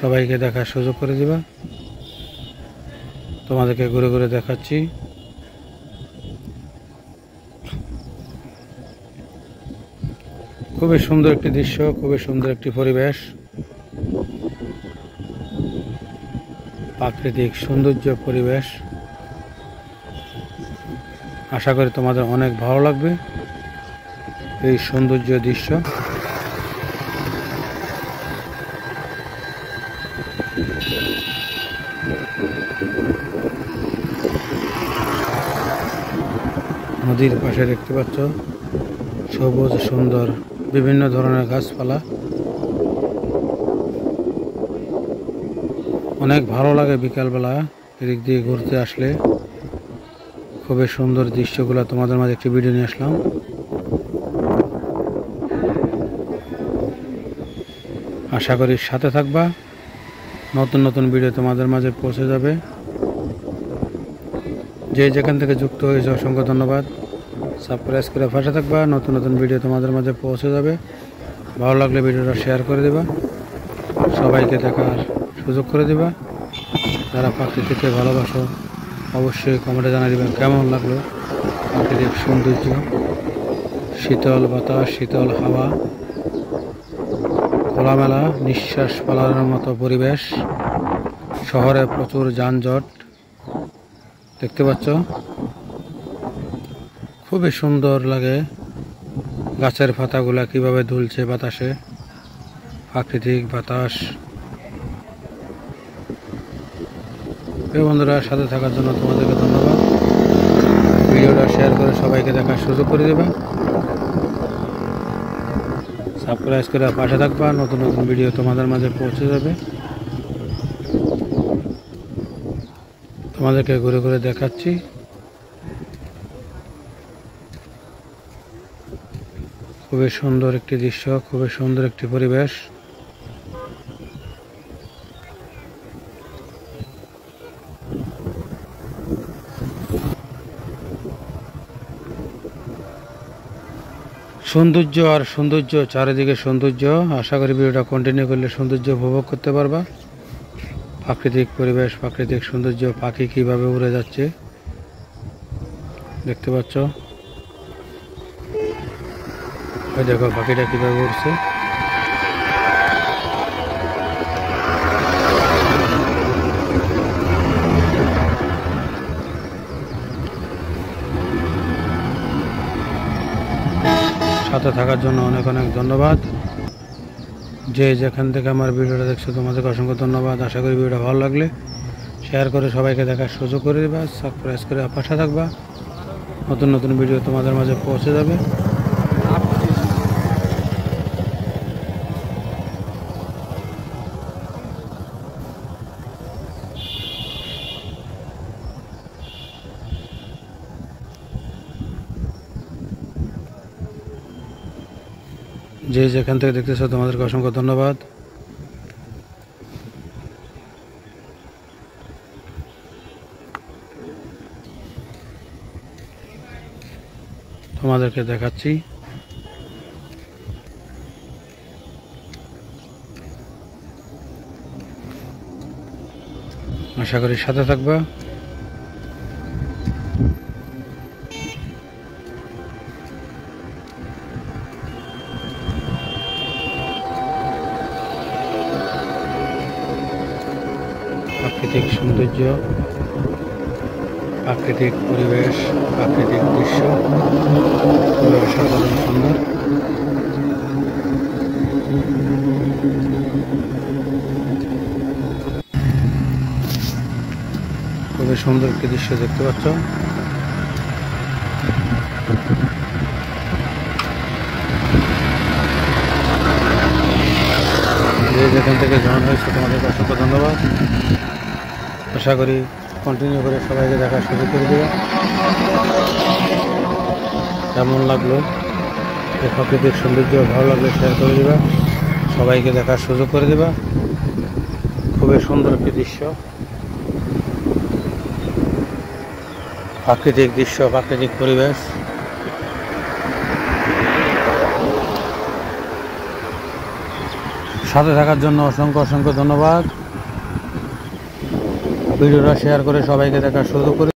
সবাইকে দেখার সুযোগ করে দিবা। তোমাদেরকে ঘুরে ঘুরে দেখাচ্ছি। খুবই সুন্দর একটি দৃশ্য, খুবই সুন্দর একটি পরিবেশ, প্রাকৃতিক সৌন্দর্য পরিবেশ। আশা করি তোমাদের অনেক ভালো লাগবে এই সৌন্দর্য দৃশ্য। নদীর পাশে দেখতে পাচ্ছ সবুজ সুন্দর বিভিন্ন ধরনের গাছপালা। অনেক ভালো লাগে বিকালবেলা এদিক দিয়ে ঘুরতে আসলে। খুবই সুন্দর দৃশ্যগুলো তোমাদের মাঝে একটি ভিডিও নিয়ে আসলাম। আশা করি সাথে থাকবা, নতুন নতুন ভিডিও তোমাদের মাঝে পৌঁছে যাবে। যে যেখান থেকে যুক্ত হয়েছে অসংখ্য ধন্যবাদ। সাবস্ক্রাইব করে পাশে থাকবা, নতুন নতুন ভিডিও তোমাদের মাঝে পৌঁছে যাবে। ভালো লাগলে ভিডিওটা শেয়ার করে দিবা, সবাইকে দেখার সুযোগ করে দিবা। যারা প্রাকৃতিককে ভালোবাসো অবশ্যই কমেন্টে জানিয়ে দিবেন কেমন লাগলো প্রাকৃতিক সৌন্দর্য, শীতল বাতাস, শীতল হাওয়া, খোলামেলা নিঃশ্বাস ফেলানোর মতো পরিবেশ। শহরে প্রচুর যানজট দেখতে পাচ্ছ। খুবই সুন্দর লাগে গাছের পাতাগুলা কিভাবে দুলছে বাতাসে, প্রাকৃতিক বাতাস। বন্ধুরা, সাথে থাকার জন্য তোমাদেরকে ধন্যবাদ। ভিডিওটা শেয়ার করে সবাইকে দেখার সুযোগ করে দেবা। সাবস্ক্রাইব করে পাশে থাকবা, নতুন নতুন ভিডিও তোমাদের মাঝে পৌঁছে যাবে। তোমাদেরকে ঘুরে ঘুরে দেখাচ্ছি। খুবই সুন্দর একটি দৃশ্য, খুবই সুন্দর একটি পরিবেশ। সৌন্দর্য আর সৌন্দর্য, চারিদিকে সৌন্দর্য। আশা করি ভিডিওটা কন্টিনিউ করলে সৌন্দর্য উপভোগ করতে পারবা। প্রাকৃতিক পরিবেশ, প্রাকৃতিক সৌন্দর্য, পাখি কিভাবে উড়ে যাচ্ছে দেখতে পাচ্ছ। ওই দেখো পাখিটা কিভাবে উড়ছে। সাথে থাকার জন্য অনেক অনেক ধন্যবাদ। যে যেখান থেকে আমার ভিডিওটা দেখছো তোমাদেরকে অসংখ্য ধন্যবাদ। আশা করি ভিডিওটা ভালো লাগলে শেয়ার করে সবাইকে দেখার সুযোগ করে দেবা। সাবস্ক্রাইব করে পাশে থাকবা, নতুন নতুন ভিডিও তোমাদের মাঝে পৌঁছে যাবে। যে যেখান থেকে দেখতেছো তোমাদেরকে অসংখ্য ধন্যবাদ। তোমাদেরকে দেখাচ্ছি। আশা করি সাথে থাকবা। প্রাকৃতিক সৌন্দর্য, প্রাকৃতিক পরিবেশ, প্রাকৃতিক দৃশ্য খুবই অসাধারণ সুন্দর। খুবই সুন্দর একটি দৃশ্য দেখতে পাচ্ছ। যে যেখান থেকে জয়েন হয়েছে তোমাদেরকে অসংখ্য ধন্যবাদ। আশা করি কন্টিনিউ করে সবাইকে দেখার সুযোগ করে দেবে। কেমন লাগলো এই প্রাকৃতিক সৌন্দর্য, ভালো লাগলে শেয়ার করে দেবা, সবাইকে দেখার সুযোগ করে দেবা। খুবই সুন্দর একটি দৃশ্য, প্রাকৃতিক দৃশ্য, প্রাকৃতিক পরিবেশ। সাথে থাকার জন্য অসংখ্য অসংখ্য ধন্যবাদ। ভিডিওটা শেয়ার করে সবাইকে দেখার সুযোগ করে